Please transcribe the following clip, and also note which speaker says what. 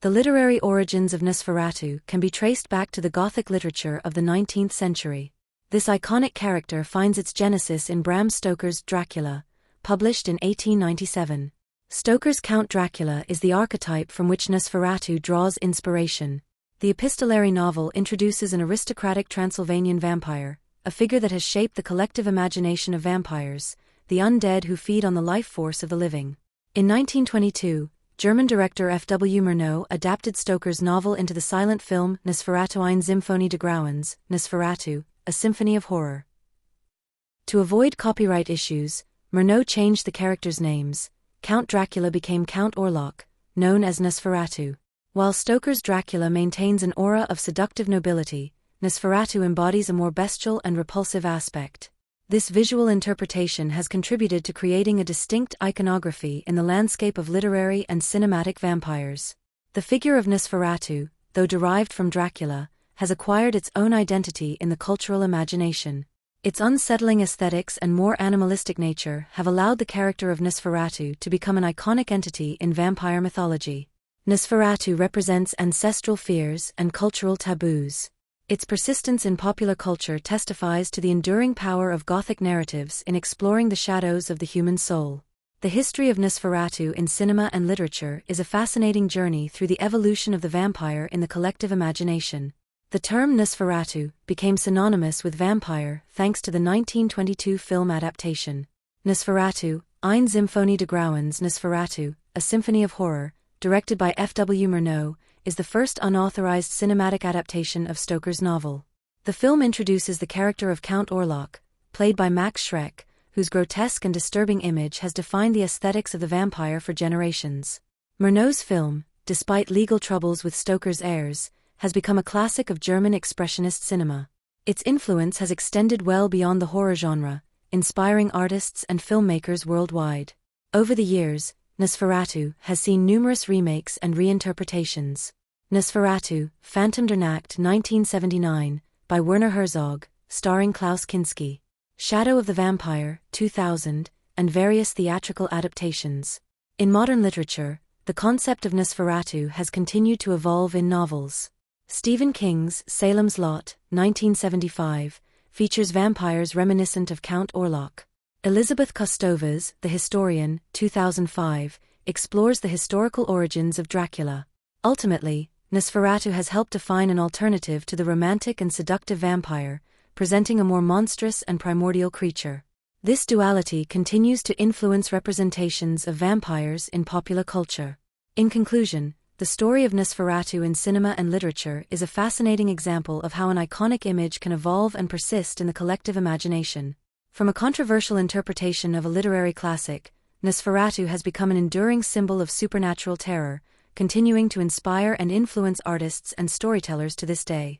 Speaker 1: The literary origins of Nosferatu can be traced back to the Gothic literature of the 19th century. This iconic character finds its genesis in Bram Stoker's Dracula, published in 1897. Stoker's Count Dracula is the archetype from which Nosferatu draws inspiration. The epistolary novel introduces an aristocratic Transylvanian vampire, a figure that has shaped the collective imagination of vampires, the undead who feed on the life force of the living. In 1922, German director F.W. Murnau adapted Stoker's novel into the silent film Nosferatu eine Symphonie des Grauens, Nosferatu, a Symphony of Horror. To avoid copyright issues, Murnau changed the characters' names. Count Dracula became Count Orlok, known as Nosferatu. While Stoker's Dracula maintains an aura of seductive nobility, Nosferatu embodies a more bestial and repulsive aspect. This visual interpretation has contributed to creating a distinct iconography in the landscape of literary and cinematic vampires. The figure of Nosferatu, though derived from Dracula, has acquired its own identity in the cultural imagination. Its unsettling aesthetics and more animalistic nature have allowed the character of Nosferatu to become an iconic entity in vampire mythology. Nosferatu represents ancestral fears and cultural taboos. Its persistence in popular culture testifies to the enduring power of Gothic narratives in exploring the shadows of the human soul. The history of Nosferatu in cinema and literature is a fascinating journey through the evolution of the vampire in the collective imagination. The term Nosferatu became synonymous with vampire thanks to the 1922 film adaptation. Nosferatu, eine Symphonie des Grauens, Nosferatu, a Symphony of Horror, directed by F.W. Murnau, is the first unauthorized cinematic adaptation of Stoker's novel. The film introduces the character of Count Orlok, played by Max Schreck, whose grotesque and disturbing image has defined the aesthetics of the vampire for generations. Murnau's film, despite legal troubles with Stoker's heirs, has become a classic of German expressionist cinema. Its influence has extended well beyond the horror genre, inspiring artists and filmmakers worldwide. Over the years, Nosferatu has seen numerous remakes and reinterpretations. Nosferatu, Phantom der Nacht 1979, by Werner Herzog, starring Klaus Kinski. Shadow of the Vampire 2000, and various theatrical adaptations. In modern literature, the concept of Nosferatu has continued to evolve in novels. Stephen King's Salem's Lot 1975 features vampires reminiscent of Count Orlok. Elizabeth Kostova's The Historian, 2005, explores the historical origins of Dracula. Ultimately, Nosferatu has helped define an alternative to the romantic and seductive vampire, presenting a more monstrous and primordial creature. This duality continues to influence representations of vampires in popular culture. In conclusion, the story of Nosferatu in cinema and literature is a fascinating example of how an iconic image can evolve and persist in the collective imagination. From a controversial interpretation of a literary classic, Nosferatu has become an enduring symbol of supernatural terror, continuing to inspire and influence artists and storytellers to this day.